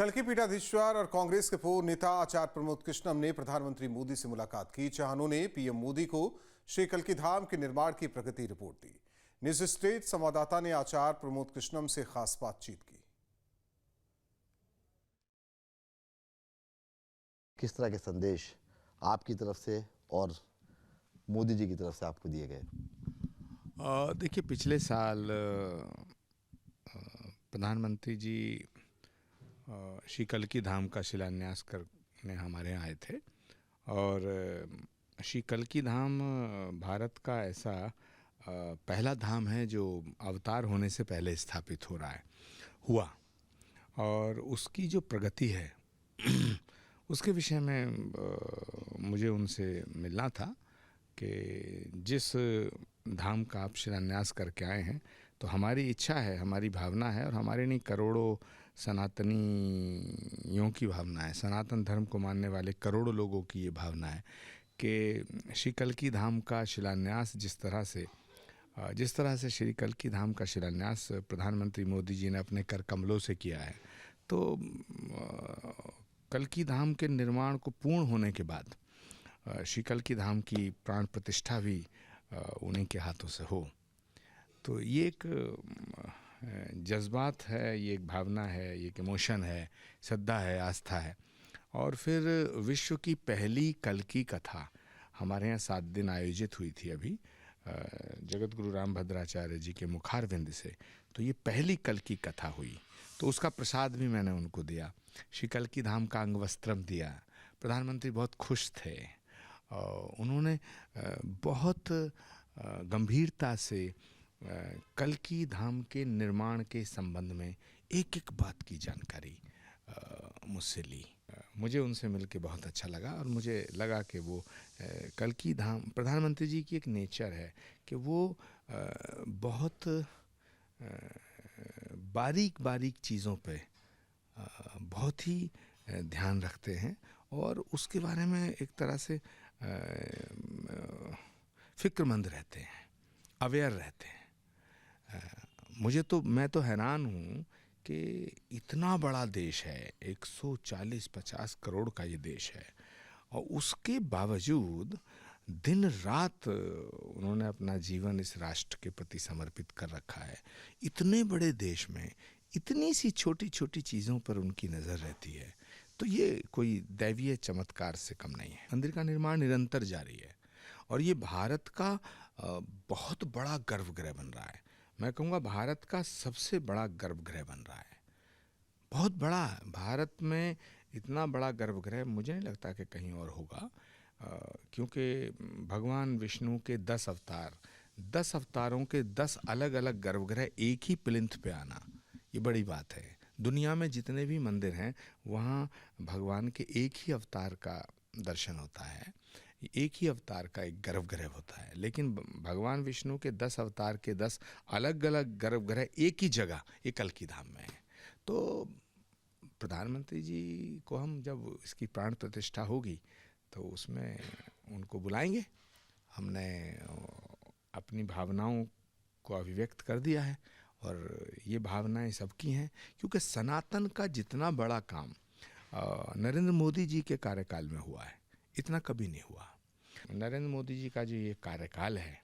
कल्की पीठाधीश्वर और कांग्रेस के पूर्व नेता आचार्य प्रमोद कृष्णम ने प्रधानमंत्री मोदी से मुलाकात की। जहां उन्होंने पीएम मोदी को श्री कल्की धाम के निर्माण की प्रगति रिपोर्ट दी। न्यूज स्टेट संवाददाता ने आचार्य प्रमोद कृष्णम से खास बातचीत की। किस तरह के संदेश आपकी तरफ से और मोदी जी की तरफ से आपको दिए गए? देखिए, पिछले साल प्रधानमंत्री जी श्री कल्की धाम का शिलान्यास करने हमारे यहाँ आए थे और श्री कल्की धाम भारत का ऐसा पहला धाम है जो अवतार होने से पहले स्थापित हुआ और उसकी जो प्रगति है उसके विषय में मुझे उनसे मिलना था कि जिस धाम का आप शिलान्यास करके आए हैं तो हमारी इच्छा है, हमारी भावना है और हमारे नहीं करोड़ों सनातनियों की भावना है, सनातन धर्म को मानने वाले करोड़ों लोगों की ये भावना है कि श्री कल्की धाम का शिलान्यास जिस तरह से श्री कल्की धाम का शिलान्यास प्रधानमंत्री मोदी जी ने अपने कर कमलों से किया है, तो कल्की धाम के निर्माण को पूर्ण होने के बाद श्री कल्की धाम की प्राण प्रतिष्ठा भी उन्हीं के हाथों से हो। तो ये एक जज्बात है, ये एक भावना है, ये एक इमोशन है, श्रद्धा है, आस्था है। और फिर विश्व की पहली कल्की कथा हमारे यहाँ 7 दिन आयोजित हुई थी अभी जगत गुरु रामभद्राचार्य जी के मुखारविंद से। तो ये पहली कल्की कथा हुई, तो उसका प्रसाद भी मैंने उनको दिया। श्री कल्की धाम का अंगवस्त्रम दिया। प्रधानमंत्री बहुत खुश थे। उन्होंने बहुत गंभीरता से कल्की धाम के निर्माण के संबंध में एक एक बात की जानकारी मुझसे ली। मुझे उनसे मिलके बहुत अच्छा लगा और मुझे लगा कि वो कल्की धाम, प्रधानमंत्री जी की एक नेचर है कि वो बहुत बारीक बारीक चीज़ों पे बहुत ही ध्यान रखते हैं और उसके बारे में एक तरह से फिक्रमंद रहते हैं, अवेयर रहते हैं। मैं तो हैरान हूँ कि इतना बड़ा देश है, 140-50 करोड़ का ये देश है और उसके बावजूद दिन रात उन्होंने अपना जीवन इस राष्ट्र के प्रति समर्पित कर रखा है। इतने बड़े देश में इतनी सी छोटी छोटी चीज़ों पर उनकी नज़र रहती है, तो ये कोई दैवीय चमत्कार से कम नहीं है। मंदिर का निर्माण निरंतर जारी है और ये भारत का बहुत बड़ा गर्भगृह बन रहा है। मैं कहूँगा भारत का सबसे बड़ा गर्भगृह बन रहा है, बहुत बड़ा। भारत में इतना बड़ा गर्भगृह मुझे नहीं लगता कि कहीं और होगा, क्योंकि भगवान विष्णु के 10 अवतार, 10 अवतारों के 10 अलग अलग गर्भगृह एक ही प्लिंथ पे आना, ये बड़ी बात है। दुनिया में जितने भी मंदिर हैं वहाँ भगवान के एक ही अवतार का दर्शन होता है, एक ही अवतार का एक गर्भगृह होता है, लेकिन भगवान विष्णु के 10 अवतार के 10 अलग अलग गर्भगृह एक ही जगह, एक कल्की धाम में है। तो प्रधानमंत्री जी को हम जब इसकी प्राण प्रतिष्ठा होगी तो उसमें उनको बुलाएंगे। हमने अपनी भावनाओं को अभिव्यक्त कर दिया है और ये भावनाएं सबकी हैं, क्योंकि सनातन का जितना बड़ा काम नरेंद्र मोदी जी के कार्यकाल में हुआ है, इतना कभी नहीं हुआ। नरेंद्र मोदी जी का जो ये कार्यकाल है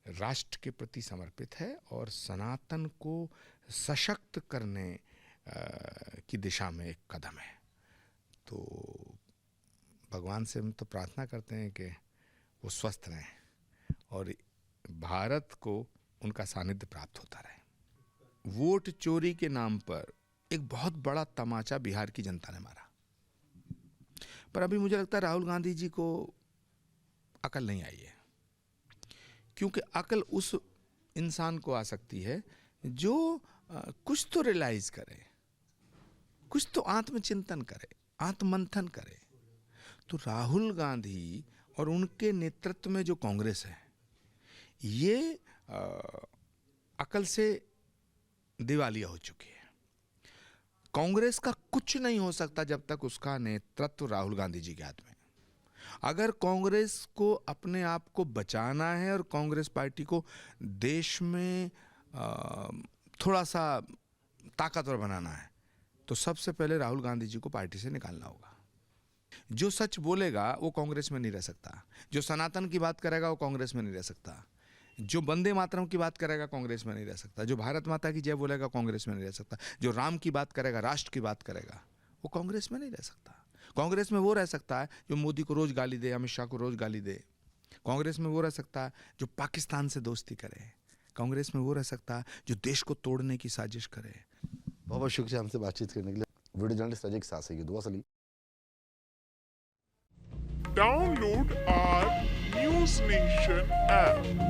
राष्ट्र के प्रति समर्पित है और सनातन को सशक्त करने की दिशा में एक कदम है। तो भगवान से हम तो प्रार्थना करते हैं कि वो स्वस्थ रहें और भारत को उनका सानिध्य प्राप्त होता रहे। वोट चोरी के नाम पर एक बहुत बड़ा तमाचा बिहार की जनता ने मारा, पर अभी मुझे लगता है राहुल गांधी जी को अकल नहीं आई है, क्योंकि अकल उस इंसान को आ सकती है जो कुछ तो रियलाइज करे, कुछ तो आत्मचिंतन करे, आत्ममंथन करे। तो राहुल गांधी और उनके नेतृत्व में जो कांग्रेस है ये अकल से दिवालिया हो चुकी है। कांग्रेस का कुछ नहीं हो सकता जब तक उसका नेतृत्व राहुल गांधी जी के हाथ में। अगर कांग्रेस को अपने आप को बचाना है और कांग्रेस पार्टी को देश में थोड़ा सा ताकतवर बनाना है तो सबसे पहले राहुल गांधी जी को पार्टी से निकालना होगा। जो सच बोलेगा वो कांग्रेस में नहीं रह सकता, जो सनातन की बात करेगा वो कांग्रेस में नहीं रह सकता, जो वंदे मातरम की बात करेगा कांग्रेस में नहीं रह सकता, जो भारत माता की जय बोलेगा कांग्रेस में नहीं रह सकता, जो राम की बात करेगा, राष्ट्र की बात करेगा, वो कांग्रेस में नहीं रह सकता। कांग्रेस में वो रह सकता है जो मोदी को रोज गाली दे, अमित शाह को रोज गाली दे। कांग्रेस में वो रह सकता है जो पाकिस्तान से दोस्ती करे। कांग्रेस में वो रह सकता है जो देश को तोड़ने की साजिश करे। बहुत बहुत शुक्रिया हमसे बातचीत करने के लिए। वीडियो जर्नलिस्ट अजय के साथ से दुआ सली। Download our News Nation app.